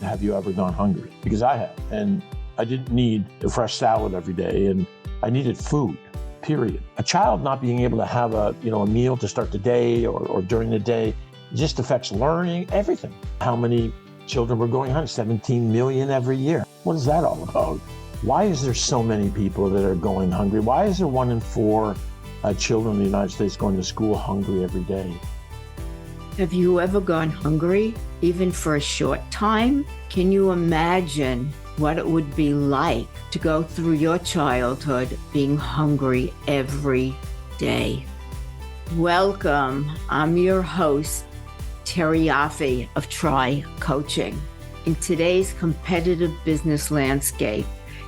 have you ever gone hungry? Because I have. And I didn't need a fresh salad every day, and I needed food, period. A child not being able to have a meal to start the day or during the day just affects learning, everything. How many children were going hungry? 17 million every year. What is that all about? Why is there so many people that are going hungry? Why is there 1 in 4 children in the United States going to school hungry every day? Have you ever gone hungry, even for a short time? Can you imagine what it would be like to go through your childhood being hungry every day? Welcome. I'm your host, Terry Yoffe of Try Coaching. In today's competitive business landscape,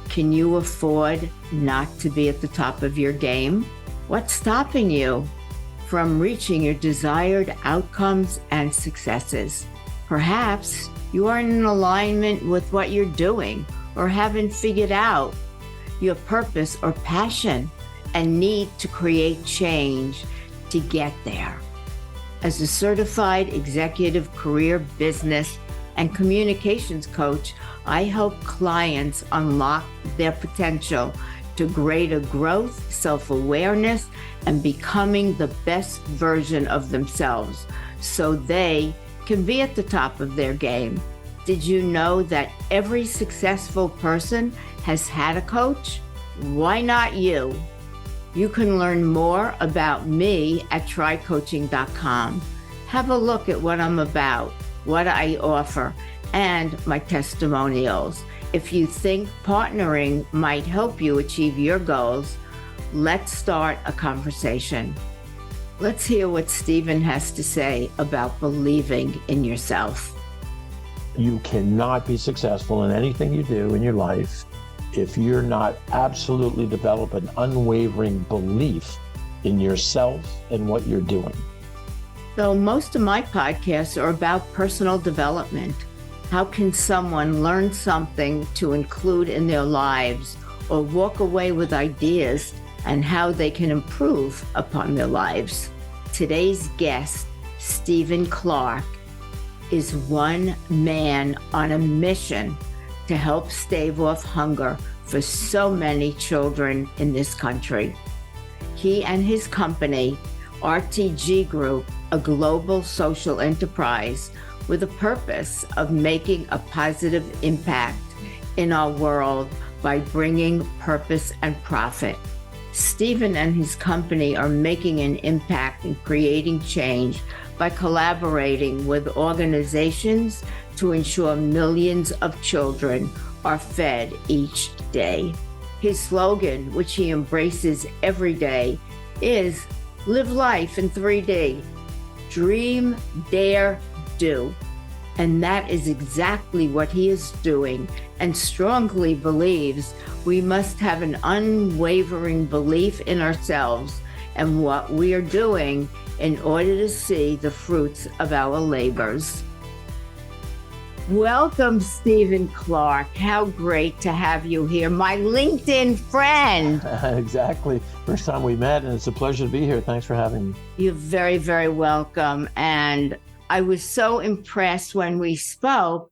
can you afford not to be at the top of your game? What's stopping you from reaching your desired outcomes and successes? Perhaps you aren't in alignment with what you're doing or haven't figured out your purpose or passion and need to create change to get there. As a certified executive career business and communications coach, I help clients unlock their potential to greater growth, self-awareness, and becoming the best version of themselves so they can be at the top of their game. Did you know that every successful person has had a coach? Why not you? You can learn more about me at trycoaching.com. Have a look at what I'm about, what I offer, and my testimonials. If you think partnering might help you achieve your goals, let's start a conversation. Let's hear what Stephen has to say about believing in yourself. You cannot be successful in anything you do in your life if you're not absolutely develop an unwavering belief in yourself and what you're doing. So most of my podcasts are about personal development. How can someone learn something to include in their lives or walk away with ideas and how they can improve upon their lives? Today's guest, Stephen Clarke, is one man on a mission to help stave off hunger for so many children in this country. He and his company, RTG Group, a global social enterprise with a purpose of making a positive impact in our world by bringing purpose and profit. Stephen and his company are making an impact in creating change by collaborating with organizations to ensure millions of children are fed each day. His slogan, which he embraces every day, is "Live life in 3D. Dream, dare, do." And that is exactly what he is doing, and strongly believes we must have an unwavering belief in ourselves and what we are doing in order to see the fruits of our labors. Welcome, Stephen Clarke. How great to have you here, my LinkedIn friend. Exactly. First time we met, and it's a pleasure to be here. Thanks for having me. You're very, very welcome. And I was so impressed when we spoke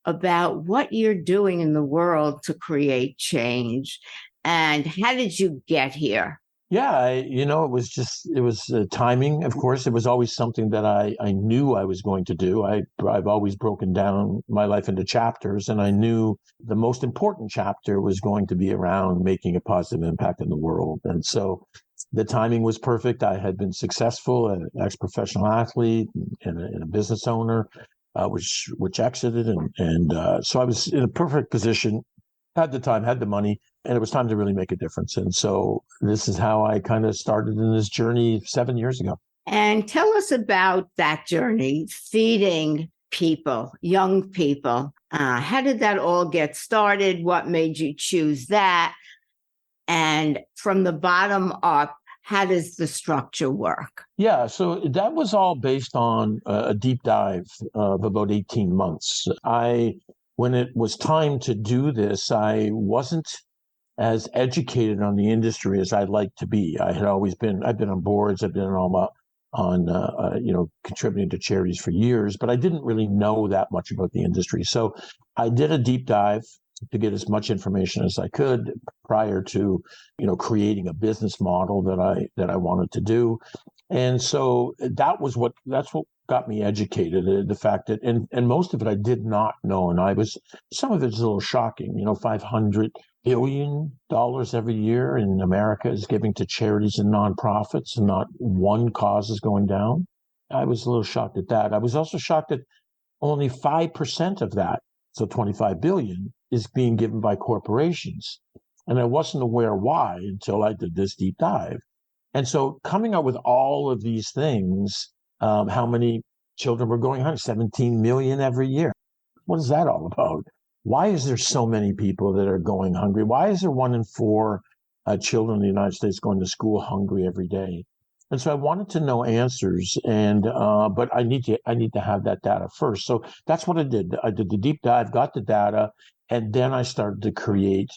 about what you're doing in the world to create change. And how did you get here? Yeah, it was timing. Of course, it was always something that I knew I was going to do. I've always broken down my life into chapters, and I knew the most important chapter was going to be around making a positive impact in the world. And so the timing was perfect. I had been successful, an ex-professional athlete and a business owner, which exited. And so I was in a perfect position, had the time, had the money, and it was time to really make a difference. And so this is how I kind of started in this journey 7 years ago. And tell us about that journey, feeding people, young people. How did that all get started? What made you choose that? And from the bottom up, how does the structure work? Yeah, so that was all based on a deep dive of about 18 months. When it was time to do this, I wasn't as educated on the industry as I'd like to be. I've been on boards, I've been on contributing to charities for years, but I didn't really know that much about the industry. So I did a deep dive to get as much information as I could prior to, creating a business model that I wanted to do. And so that's what got me educated. The fact that, and most of it I did not know. And some of it's a little shocking, $500 billion every year in America is giving to charities and nonprofits, and not one cause is going down. I was a little shocked at that. I was also shocked that only 5% of that, so 25 billion, is being given by corporations. And I wasn't aware why until I did this deep dive. And so coming up with all of these things, how many children were going hungry? 17 million every year. What is that all about? Why is there so many people that are going hungry? Why is there 1 in 4 children in the United States going to school hungry every day? And so I wanted to know answers, but I need to have that data first. So that's what I did. I did the deep dive, got the data, and then I started to create,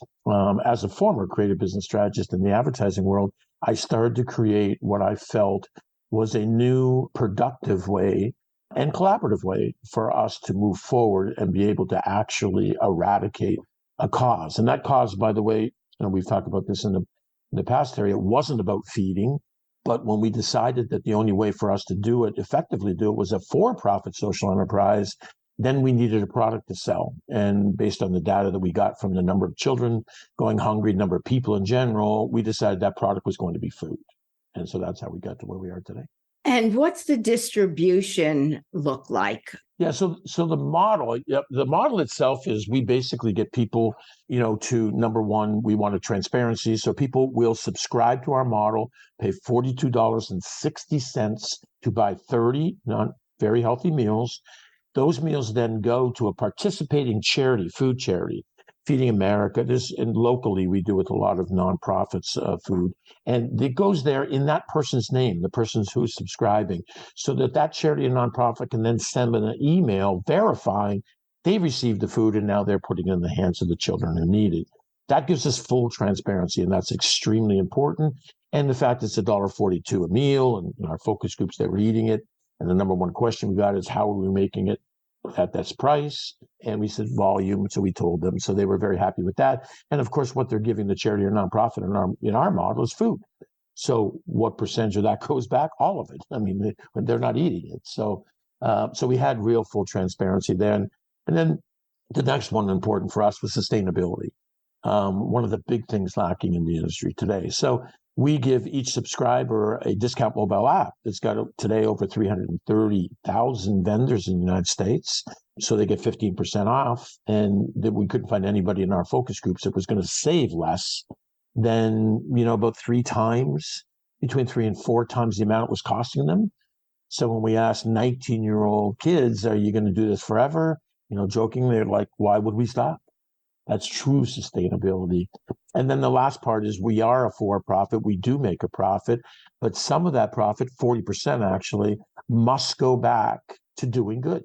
as a former creative business strategist in the advertising world, I started to create what I felt was a new productive way and collaborative way for us to move forward and be able to actually eradicate a cause. And that cause, by the way, we've talked about this in the past area, it wasn't about feeding. But when we decided that the only way for us to effectively do it, was a for-profit social enterprise, then we needed a product to sell. And based on the data that we got from the number of children going hungry, number of people in general, we decided that product was going to be food. And so that's how we got to where we are today. And what's the distribution look like? Yeah, so the model itself is we basically get people, to, number one, we want a transparency. So people will subscribe to our model, pay $42.60 to buy 30 not very healthy meals. Those meals then go to a participating charity, food charity, Feeding America. And locally we do with a lot of nonprofits, food, and it goes there in that person's name, the person who's subscribing, so that charity and nonprofit can then send an email verifying they received the food and now they're putting it in the hands of the children who need it. That gives us full transparency, and that's extremely important. And the fact it's $1.42 a meal, and our focus groups that were eating it, and the number one question we got is, how are we making it at this price? And we said volume, so we told them. So they were very happy with that. And of course, what they're giving the charity or nonprofit in our model is food. So what percentage of that goes back? All of it. I mean, they're not eating it. So we had real full transparency then. And then the next one important for us was sustainability. One of the big things lacking in the industry today. So we give each subscriber a discount mobile app. It's got today over 330,000 vendors in the United States. So they get 15% off. And that we couldn't find anybody in our focus groups that was going to save less than, about between 3 and 4 times the amount it was costing them. So when we asked 19-year-old kids, are you going to do this forever? Jokingly, they're like, why would we stop? That's true sustainability. And then the last part is we are a for-profit. We do make a profit, but some of that profit, 40% actually, must go back to doing good.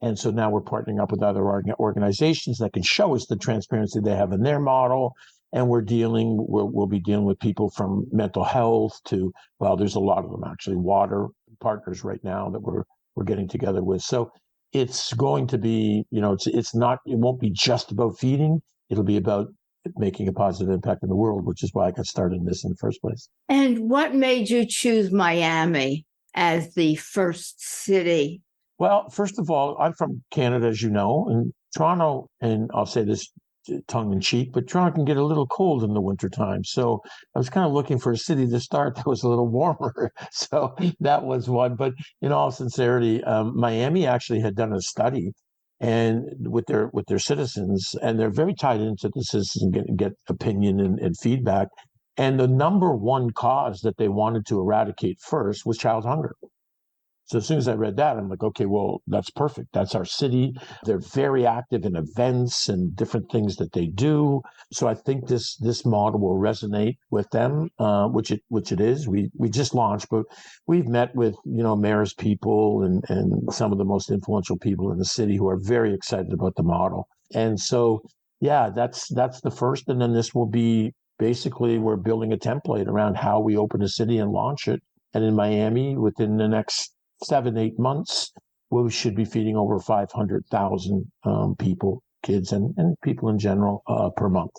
And so now we're partnering up with other organizations that can show us the transparency they have in their model. And we'll be dealing with people from mental health to, there's a lot of them actually, water partners right now that we're getting together with. So it's going to be, it won't be just about feeding. It'll be about making a positive impact in the world, which is why I got started in this in the first place. And what made you choose Miami as the first city? Well, first of all, I'm from Canada, as you know, and Toronto, and I'll say this tongue in cheek, but Toronto can get a little cold in the wintertime. So I was kind of looking for a city to start that was a little warmer. So that was one. But in all sincerity, Miami actually had done a study and with their citizens, and they're very tied into the citizens and get opinion and feedback. And the number one cause that they wanted to eradicate first was child hunger. So as soon as I read that, I'm like, okay, well, that's perfect. That's our city. They're very active in events and different things that they do. So I think this model will resonate with them, which it is. We just launched, but we've met with, mayor's people and some of the most influential people in the city who are very excited about the model. And so, yeah, that's the first. And then this will be basically, we're building a template around how we open a city and launch it And in Miami, within the next 7-8 months, we should be feeding over 500,000 people, kids and people in general, per month,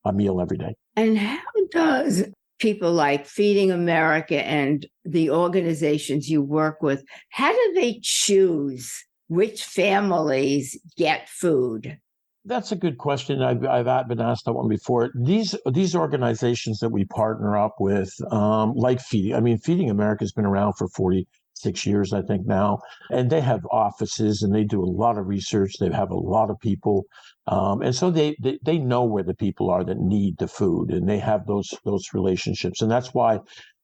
a meal every day. And how does people like Feeding America and the organizations you work with, how do they choose which families get food? That's a good question. I've been asked that one before. These organizations that we partner up with, like Feeding America has been around for 46 years, I think now, and they have offices and they do a lot of research. They have a lot of people, and so they know where the people are that need the food, and they have those relationships, and that's why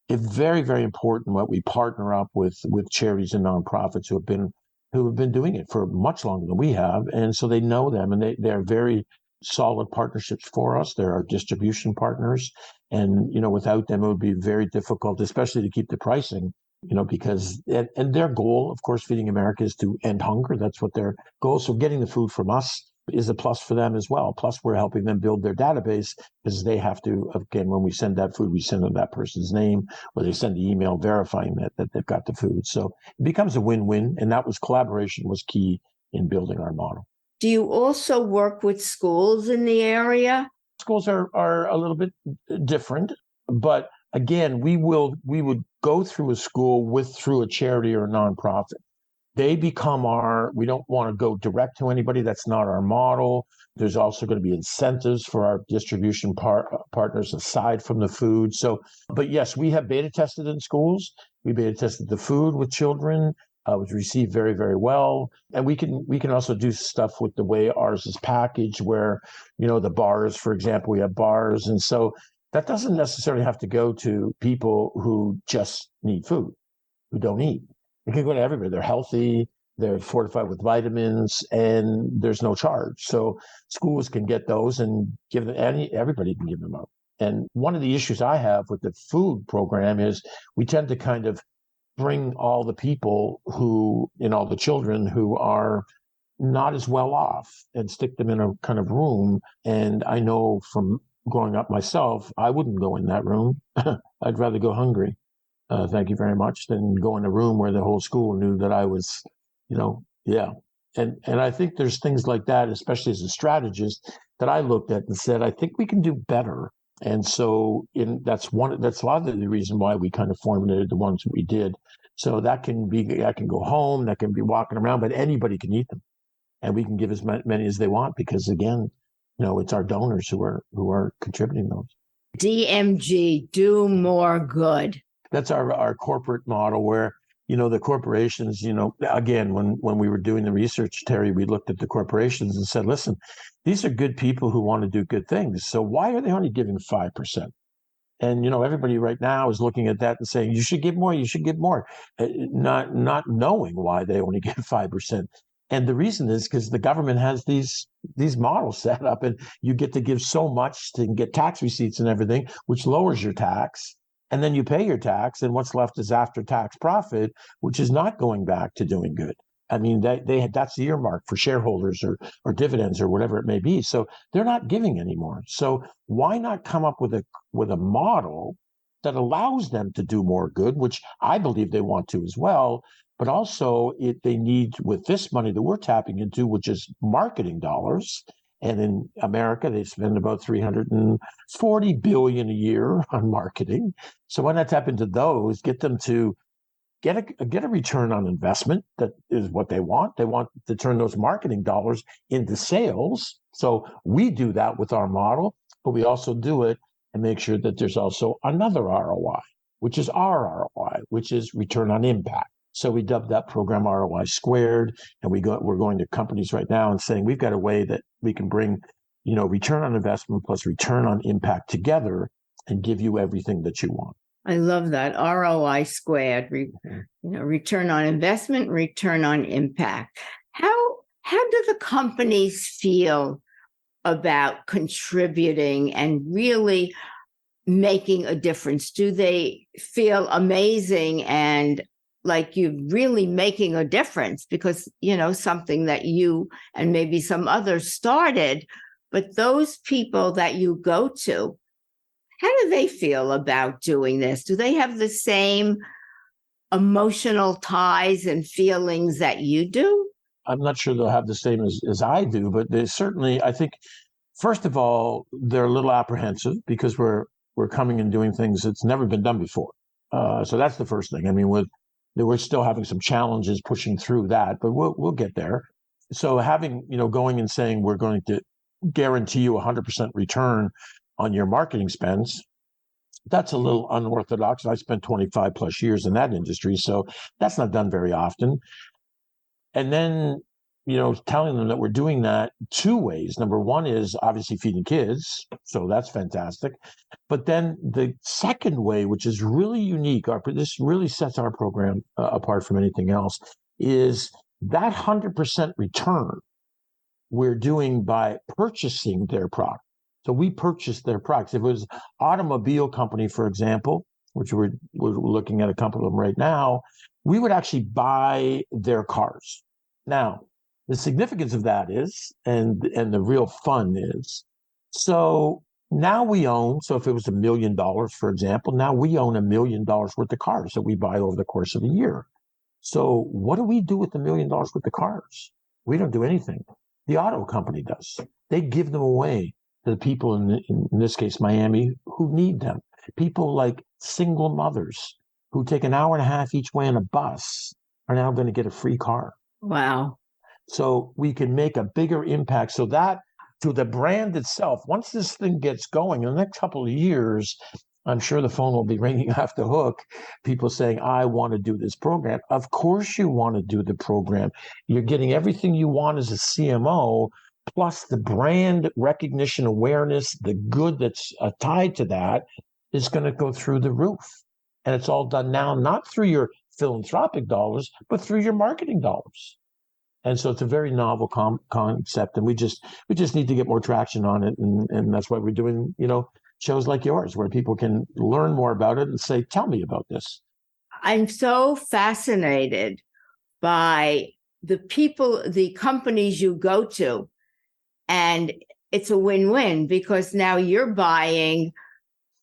it's very, very important that we partner up with charities and nonprofits who have been doing it for much longer than we have. And so they know them, and they're very solid partnerships for us. They're our distribution partners. And, without them, it would be very difficult, especially to keep the pricing, because, and their goal, of course, Feeding America, is to end hunger. That's what their goal is. So getting the food from us is a plus for them as well. Plus, we're helping them build their database, because they have to, again, when we send that food, we send them that person's name, or they send the email verifying that they've got the food. So it becomes a win-win. And collaboration was key in building our model. Do you also work with schools in the area? Schools are a little bit different, but again, we would go through a school through a charity or a nonprofit. They become we don't want to go direct to anybody. That's not our model. There's also going to be incentives for our distribution partners aside from the food. So, but yes, we have beta tested in schools. We beta tested the food with children. Was received very, very well. And we can also do stuff with the way ours is packaged, where, the bars, for example, we have bars. And so that doesn't necessarily have to go to people who just need food, who don't eat. It can go to everybody. They're healthy, they're fortified with vitamins, and there's no charge. So schools can get those and give them, everybody can give them out. And one of the issues I have with the food program is we tend to kind of bring all the people all the children who are not as well off and stick them in a kind of room. And I know from growing up myself, I wouldn't go in that room. I'd rather go hungry. Thank you very much, than go in a room where the whole school knew that I was, yeah. And I think there's things like that, especially as a strategist, that I looked at and said, I think we can do better. And so that's a lot of the reason why we kind of formulated the ones that we did. So that can go home, that can be walking around, but anybody can eat them. And we can give as many as they want, because again, it's our donors who are contributing those. DMG, do more good. That's our corporate model, where, the corporations, again, when we were doing the research, Terry, we looked at the corporations and said, listen, these are good people who want to do good things. So why are they only giving 5%? And, everybody right now is looking at that and saying, you should give more, not knowing why they only give 5%. And the reason is because the government has these models set up, and you get to give so much to get tax receipts and everything, which lowers your tax. And then you pay your tax, and what's left is after-tax profit, which is not going back to doing good. I mean, that's the earmark for shareholders or dividends or whatever it may be. So they're not giving anymore. So why not come up with a model that allows them to do more good, which I believe they want to as well, but also they need, with this money that we're tapping into, which is marketing dollars. And in America, they spend about $340 billion a year on marketing. So why not tap into those, get them to get a return on investment? That is what they want. They want to turn those marketing dollars into sales. So we do that with our model, but we also do it and make sure that there's also another ROI, which is our ROI, which is return on impact. So we dubbed that program ROI squared, and we're going to companies right now and saying we've got a way that we can bring, return on investment plus return on impact together and give you everything that you want. I love that. ROI squared, return on investment, return on impact. How do the companies feel about contributing and really making a difference? Do they feel amazing and like you're really making a difference? Because, something that you and maybe some others started, but those people that you go to, how do they feel about doing this? Do they have the same emotional ties and feelings that you do? I'm not sure they'll have the same as I do, but they certainly, I think, first of all, they're a little apprehensive because we're coming and doing things that's never been done before. So that's the first thing. I mean, we're still having some challenges pushing through that, but we'll get there. So having, going and saying we're going to guarantee you 100% return on your marketing spends, that's a little unorthodox. I spent 25 plus years in that industry, so that's not done very often. And then, telling them that we're doing that two ways. Number one is obviously feeding kids. So that's fantastic. But then the second way, which is really unique, this really sets our program apart from anything else, is that 100% return we're doing by purchasing their product. So we purchase their products. If it was automobile company, for example, which we're looking at a couple of them right now, we would actually buy their cars. Now, the significance of that is, and the real fun is, so now we own, so if it was $1 million, for example, now we own $1 million worth of cars that we buy over the course of a year. So what do we do with $1 million worth of cars? We don't do anything. The auto company does. They give them away to the people in this case, Miami, who need them. People like single mothers who take an hour and a half each way on a bus are now going to get a free car. Wow. So we can make a bigger impact. So that to the brand itself, once this thing gets going in the next couple of years, I'm sure the phone will be ringing off the hook. People saying, I want to do this program. Of course you want to do the program. You're getting everything you want as a CMO, plus the brand recognition, awareness, the good that's tied to that is going to go through the roof. And it's all done now, not through your philanthropic dollars, but through your marketing dollars. And so it's a very novel concept, and we just need to get more traction on it, and that's why we're doing shows like yours where people can learn more about it and say, "Tell me about this." I'm so fascinated by the people, the companies you go to, and it's a win-win because now you're buying,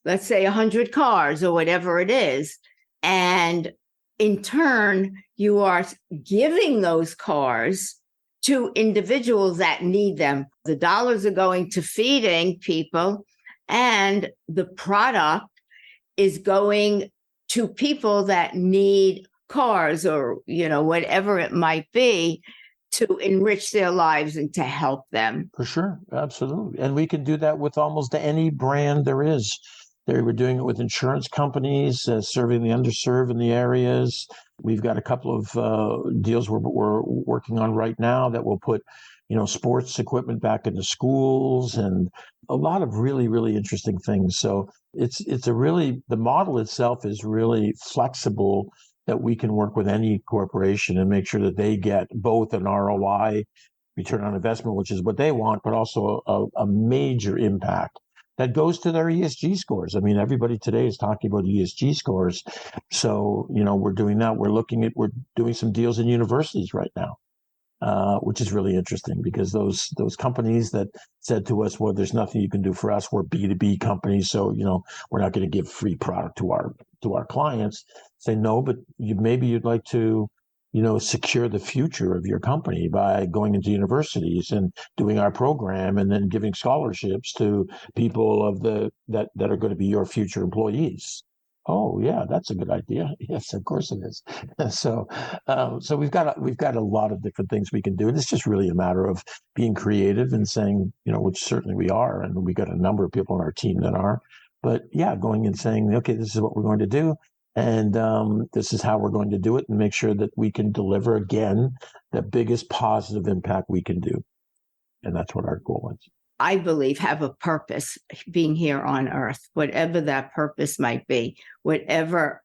let's say, 100 cars or whatever it is, and in turn, you are giving those cars to individuals that need them. The dollars are going to feeding people, and the product is going to people that need cars or, whatever it might be to enrich their lives and to help them. For sure. Absolutely. And we can do that with almost any brand there is. We're doing it with insurance companies, serving the underserved in the areas. We've got a couple of deals we're working on right now that will put, sports equipment back into schools and a lot of really, really interesting things. So the model itself is really flexible that we can work with any corporation and make sure that they get both an ROI, return on investment, which is what they want, but also a major impact that goes to their ESG scores. I mean, everybody today is talking about ESG scores. So, we're doing that. We're doing some deals in universities right now, which is really interesting because those companies that said to us, well, there's nothing you can do for us. We're B2B companies. So, we're not going to give free product to our clients. Say, no, but maybe you'd like to, secure the future of your company by going into universities and doing our program and then giving scholarships to people that are going to be your future employees. Oh yeah, that's a good idea. Yes, of course it is. So we've got a lot of different things we can do. And it's just really a matter of being creative and saying, which certainly we are, and we got a number of people on our team that are. But yeah, going and saying, okay, this is what we're going to do. And this is how we're going to do it and make sure that we can deliver, again, the biggest positive impact we can do. And that's what our goal is. I believe have a purpose being here on earth, whatever that purpose might be, whatever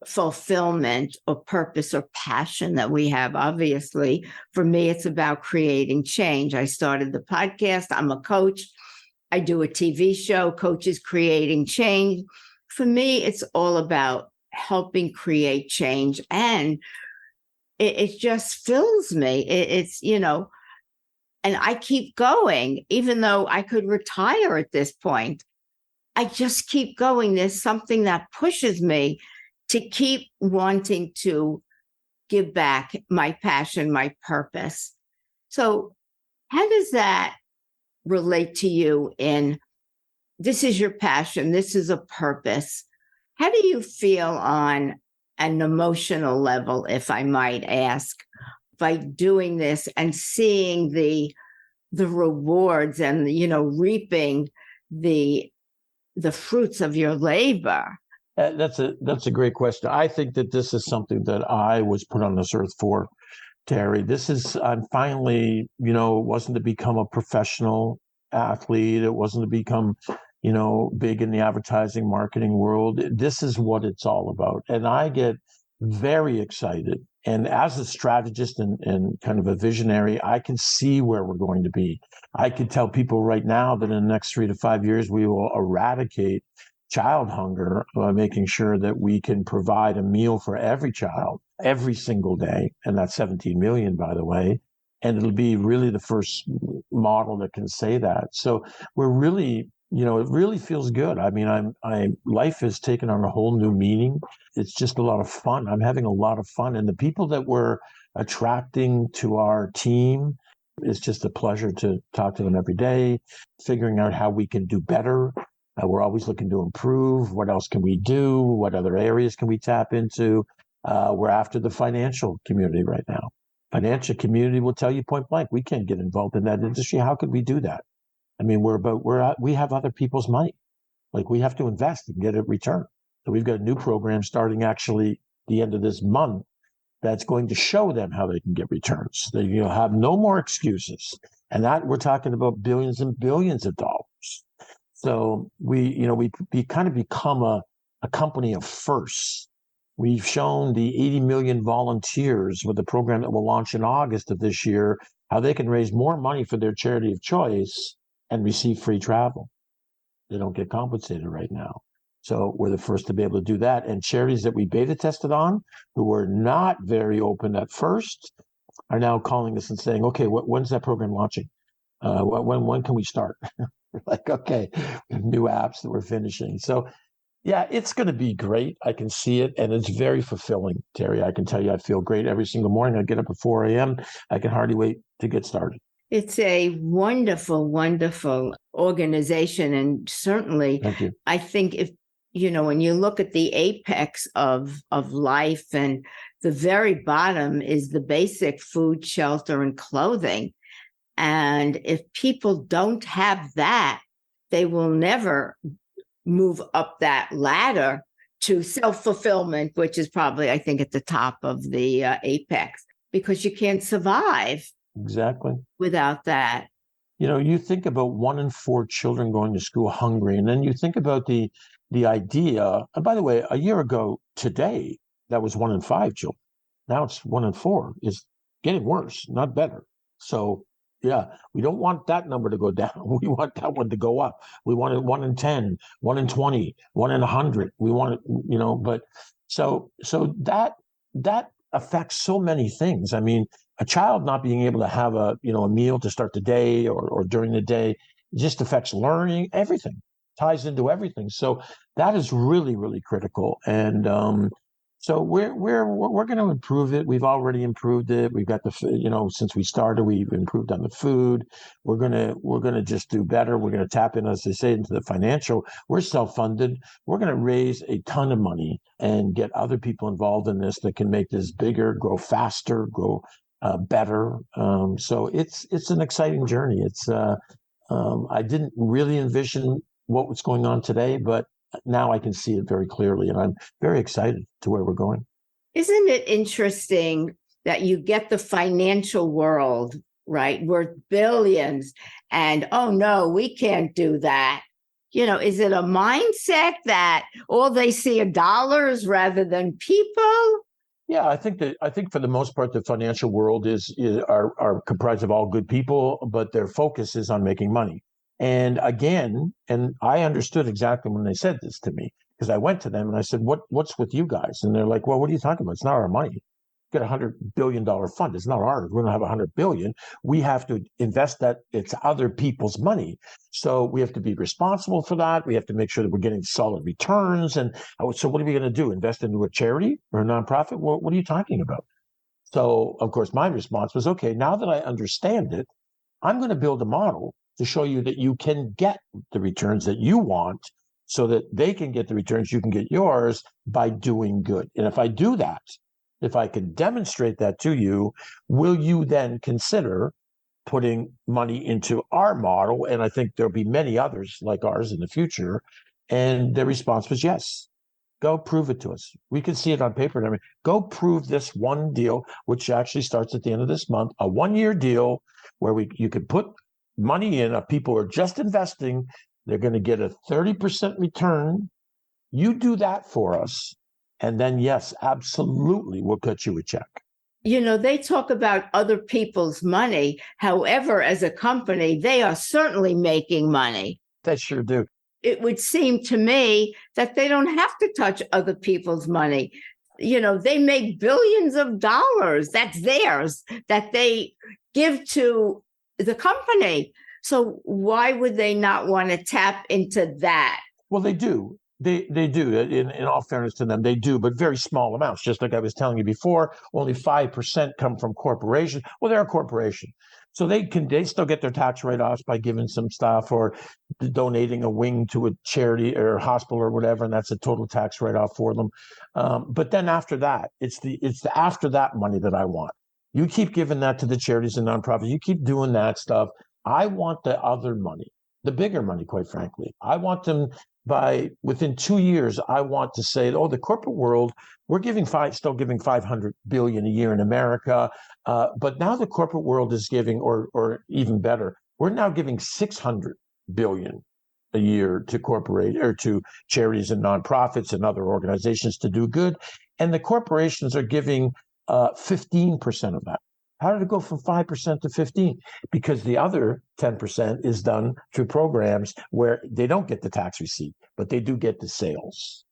fulfillment or purpose or passion that we have. Obviously, for me, it's about creating change. I started the podcast. I'm a coach. I do a TV show, Coaches Creating Change. For me, it's all about helping create change. And it just fills me. It's and I keep going, even though I could retire at this point. I just keep going. There's something that pushes me to keep wanting to give back my passion, my purpose. So how does that relate to you in this is your passion, this is a purpose? How do you feel on an emotional level, if I might ask, by doing this and seeing the rewards and, reaping the fruits of your labor? That's a great question. I think that this is something that I was put on this earth for, Terry. I'm finally, it wasn't to become a professional athlete. It wasn't to become, big in the advertising marketing world. This is what it's all about. And I get very excited. And as a strategist and kind of a visionary, I can see where we're going to be. I can tell people right now that in the next 3 to 5 years, we will eradicate child hunger by making sure that we can provide a meal for every child every single day. And that's 17 million, by the way. And it'll be really the first model that can say that. So we're really, it really feels good. I mean, life has taken on a whole new meaning. It's just a lot of fun. I'm having a lot of fun. And the people that we're attracting to our team, it's just a pleasure to talk to them every day, figuring out how we can do better. We're always looking to improve. What else can we do? What other areas can we tap into? We're after the financial community right now. Financial community will tell you point blank, we can't get involved in that industry. How could we do that? I mean, we have other people's money. Like, we have to invest and get a return. So we've got a new program starting actually the end of this month that's going to show them how they can get returns. They have no more excuses. And that we're talking about billions and billions of dollars. So we kind of become a company of firsts. We've shown the 80 million volunteers with the program that will launch in August of this year, how they can raise more money for their charity of choice and receive free travel. They don't get compensated right now. So we're the first to be able to do that. And charities that we beta tested on, who were not very open at first, are now calling us and saying, okay, when's that program launching? When can we start? We're like, okay, new apps that we're finishing. So yeah, it's going to be great. I can see it. And it's very fulfilling, Terry. I can tell you, I feel great every single morning. I get up at 4 a.m. I can hardly wait to get started. It's a wonderful, wonderful organization. And certainly, thank you. I think if, when you look at the apex of life, and the very bottom is the basic food, shelter, and clothing. And if people don't have that, they will never move up that ladder to self-fulfillment, which is probably, I think, at the top of the apex, because you can't survive exactly without that. You think about 1 in 4 children going to school hungry, and then you think about the idea. And by the way, a year ago today, that was 1 in 5 children. Now it's 1 in 4. It's getting worse, not better. So yeah, we don't want that number to go down. We want that one to go up. We want it 1 in 10, 1 in 20, 1 in 100. We want it, but so that affects so many things. I mean, a child not being able to have a meal to start the day or during the day just affects learning, everything, ties into everything. So that is really, really critical. And so we're going to improve it. We've already improved it. We've got since we started, we've improved on the food. We're gonna just do better. We're gonna tap in, as they say, into the financial. We're self-funded. We're gonna raise a ton of money and get other people involved in this that can make this bigger, grow faster, grow better. So it's an exciting journey. I didn't really envision what was going on today, but now I can see it very clearly, and I'm very excited to where we're going. Isn't it interesting that you get the financial world, right, worth billions, and, oh, no, we can't do that? Is it a mindset that all they see are dollars rather than people? Yeah, I think for the most part, the financial world are comprised of all good people, but their focus is on making money. And again, and I understood exactly when they said this to me, because I went to them and I said, what's with you guys? And they're like, well, what are you talking about? It's not our money. get $100 billion fund. It's not ours. We don't have $100 billion. We have to invest that. It's other people's money. So we have to be responsible for that. We have to make sure that we're getting solid returns. And so what are we going to do? Invest into a charity or a nonprofit? What are you talking about? So, of course, my response was, okay, now that I understand it, I'm going to build a model to show you that you can get the returns that you want so that they can get the returns, you can get yours by doing good. And if I do that, if I can demonstrate that to you, will you then consider putting money into our model? And I think there'll be many others like ours in the future. And the response was yes. Go prove it to us. We can see it on paper and everything. Go prove this one deal, which actually starts at the end of this month, a 1-year deal where you could put money in. People are just investing. They're going to get a 30% return. You do that for us. And then, yes, absolutely, we'll cut you a check. They talk about other people's money. However, as a company, they are certainly making money. They sure do. It would seem to me that they don't have to touch other people's money. They make billions of dollars. That's theirs, that they give to the company. So why would they not want to tap into that? Well, they do. They do. In all fairness to them, they do, but very small amounts. Just like I was telling you before, only 5% come from corporations. Well, they're a corporation. So they still get their tax write-offs by giving some stuff or donating a wing to a charity or hospital or whatever, and that's a total tax write-off for them. But then after that, it's the after that money that I want. You keep giving that to the charities and nonprofits. You keep doing that stuff. I want the other money, the bigger money, quite frankly. I want them within 2 years, I want to say, the corporate world, we're still giving $500 billion a year in America. But now the corporate world is giving, or even better, we're now giving $600 billion a year to charities and nonprofits and other organizations to do good. And the corporations are giving 15% of that. How did it go from 5% to 15%? Because the other 10% is done through programs where they don't get the tax receipt, but they do get the sales.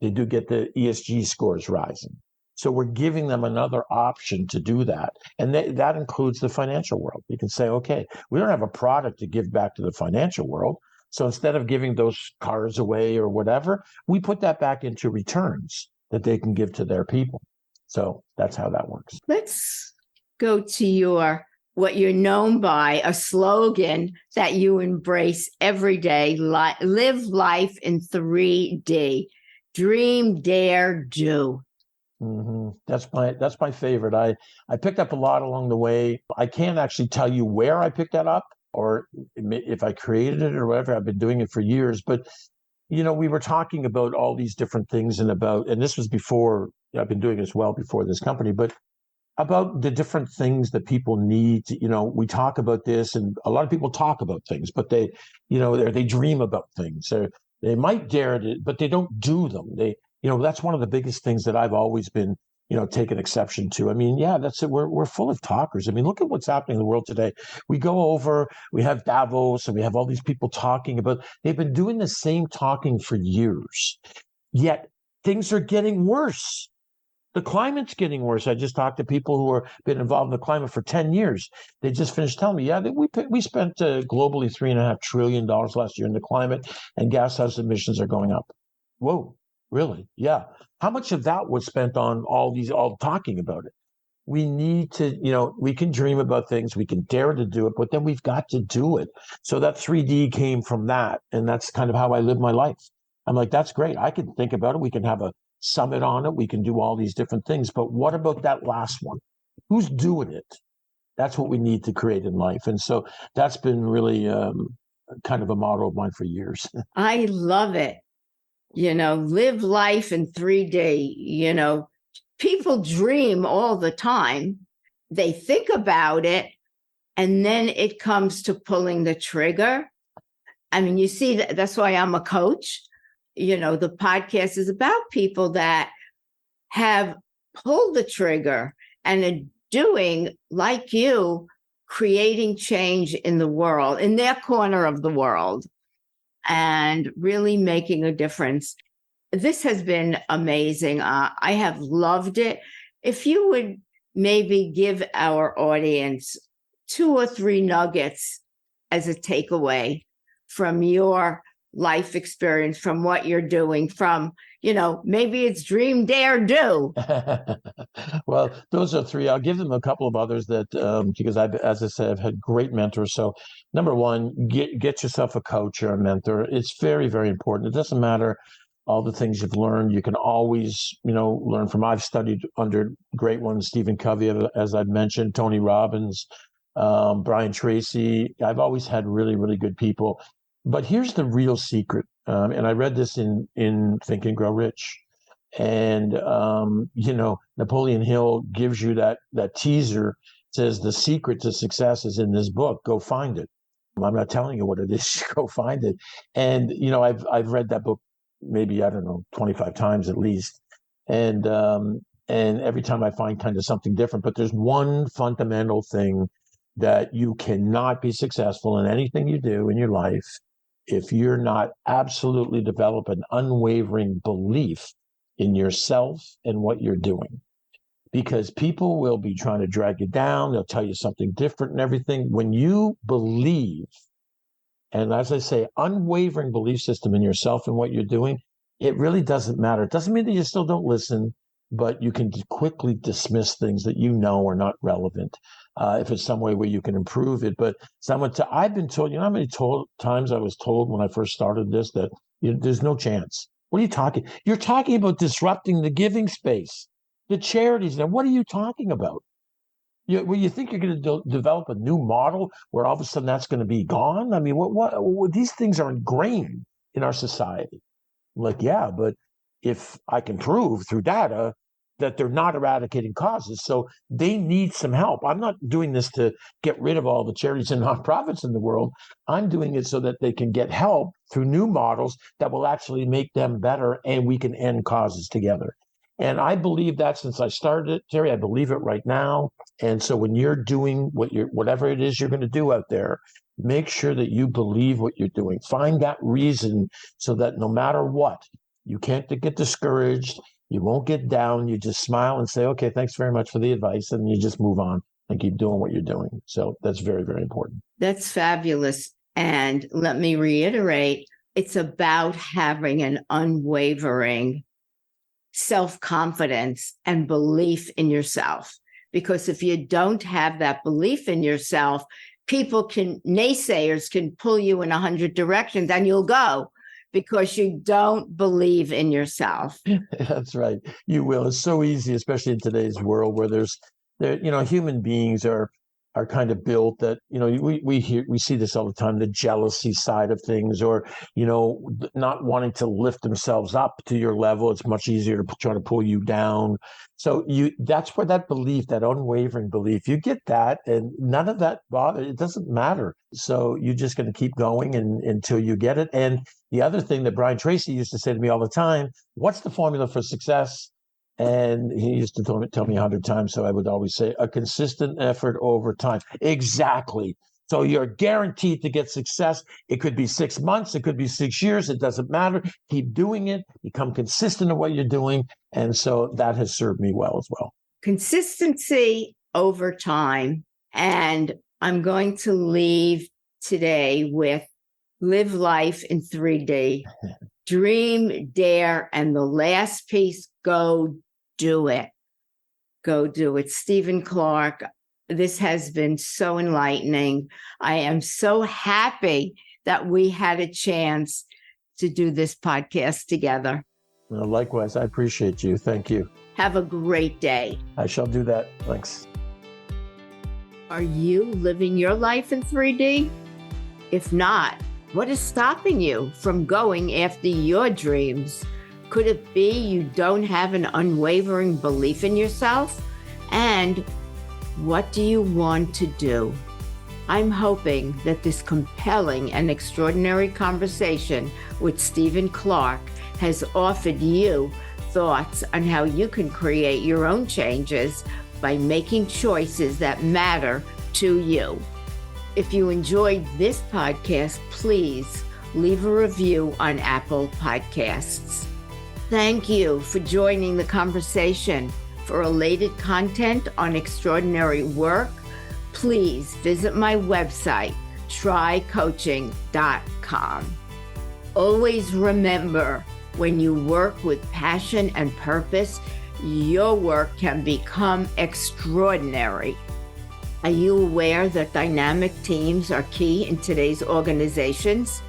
They do get the ESG scores rising. So we're giving them another option to do that. And that includes the financial world. You can say, okay, we don't have a product to give back to the financial world. So instead of giving those cars away or whatever, we put that back into returns that they can give to their people. So that's how that works. Let's go to what you're known by, a slogan that you embrace every day: live life in 3D. Dream, dare, do. Mm-hmm. That's my favorite. I picked up a lot along the way. I can't actually tell you where I picked that up or if I created it or whatever. I've been doing it for years, but we were talking about all these different things and this was before. I've been doing this well before this company, but about the different things that people need to, we talk about this, and a lot of people talk about things, but they dream about things. They might dare it, but they don't do them. That's one of the biggest things that I've always been, taken exception to. I mean, yeah, that's it. We're full of talkers. I mean, look at what's happening in the world today. We have Davos, and we have all these people talking about, they've been doing the same talking for years, yet things are getting worse. The climate's getting worse. I just talked to people who have been involved in the climate for 10 years. They just finished telling me, yeah, we spent globally $3.5 trillion last year in the climate, and gas house emissions are going up. Whoa, really? Yeah. How much of that was spent on all talking about it? We need to, we can dream about things, we can dare to do it, but then we've got to do it. So that 3D came from that. And that's kind of how I live my life. I'm like, that's great. I can think about it. We can have a summit on it. We can do all these different things. But what about that last one? Who's doing it? That's what we need to create in life. And so that's been really kind of a motto of mine for years. I love it. Live life in 3D. People dream all the time. They think about it, and then it comes to pulling the trigger. I mean, you see, that's why I'm a coach. The podcast is about people that have pulled the trigger and are doing, like you, creating change in the world, in their corner of the world, and really making a difference. This has been amazing. I have loved it. If you would maybe give our audience 2 or 3 nuggets as a takeaway from your life experience, from what you're doing, from, maybe it's dream, dare, do. Well, those are 3. I'll give them a couple of others that, because as I said, I've had great mentors. So number 1, get yourself a coach or a mentor. It's very, very important. It doesn't matter all the things you've learned. You can always, learn from. I've studied under great ones, Stephen Covey, as I've mentioned, Tony Robbins, Brian Tracy. I've always had really, really good people. But here's the real secret. And I read this in Think and Grow Rich. And, Napoleon Hill gives you that teaser, says the secret to success is in this book. Go find it. I'm not telling you what it is. Go find it. And, I've read that book maybe, 25 times at least. And every time I find kind of something different. But there's one fundamental thing that you cannot be successful in anything you do in your life if you're not absolutely develop an unwavering belief in yourself and what you're doing. Because people will be trying to drag you down. They'll tell you something different and everything. When you believe, and as I say, unwavering belief system in yourself and what you're doing, it really doesn't matter. It doesn't mean that you still don't listen, but you can quickly dismiss things that are not relevant. If it's some way where you can improve it. But I've been told, how many times I was told when I first started this that there's no chance. What are you talking? You're talking about disrupting the giving space, the charities. Now, what are you talking about? You think you're going to develop a new model where all of a sudden that's going to be gone? I mean, what these things are ingrained in our society. I'm like, yeah, but if I can prove through data that they're not eradicating causes, so they need some help. I'm not doing this to get rid of all the charities and nonprofits in the world. I'm doing it so that they can get help through new models that will actually make them better, and we can end causes together. And I believe that since I started it, Terry, I believe it right now. And so when you're doing whatever it is you're going to do out there, make sure that you believe what you're doing. Find that reason so that no matter what, you can't get discouraged. You won't get down. You just smile and say, okay, thanks very much for the advice. And you just move on and keep doing what you're doing. So that's very, very important. That's fabulous. And let me reiterate, it's about having an unwavering self-confidence and belief in yourself. Because if you don't have that belief in yourself, naysayers can pull you in 100 directions and you'll go. Because you don't believe in yourself. That's right. You will. It's so easy, especially in today's world where human beings are kind of built that, we see this all the time, the jealousy side of things, or, not wanting to lift themselves up to your level. It's much easier to try to pull you down. So that's where that belief, that unwavering belief, you get that, and none of that it doesn't matter. So you're just going to keep going until you get it. And the other thing that Brian Tracy used to say to me all the time, what's the formula for success? And he used to tell me 100 times. So I would always say a consistent effort over time. Exactly. So you're guaranteed to get success. It could be 6 months. It could be 6 years. It doesn't matter. Keep doing it. Become consistent in what you're doing. And so that has served me well as well. Consistency over time. And I'm going to leave today with live life in 3D. Dream, dare, and the last piece, go do it. Go do it. Stephen Clarke, this has been so enlightening. I am so happy that we had a chance to do this podcast together. Well, likewise, I appreciate you. Thank you. Have a great day. I shall do that. Thanks. Are you living your life in 3D? If not, what is stopping you from going after your dreams? Could it be you don't have an unwavering belief in yourself? And what do you want to do? I'm hoping that this compelling and extraordinary conversation with Stephen Clarke has offered you thoughts on how you can create your own changes by making choices that matter to you. If you enjoyed this podcast, please leave a review on Apple Podcasts. Thank you for joining the conversation. for related content on extraordinary work, please visit my website, trycoaching.com. Always remember, when you work with passion and purpose, your work can become extraordinary. Are you aware that dynamic teams are key in today's organizations?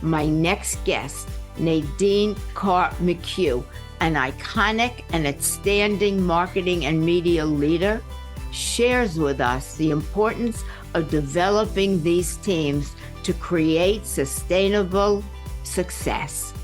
My next guest, Nadine Carr-McHugh, an iconic and outstanding marketing and media leader, shares with us the importance of developing these teams to create sustainable success.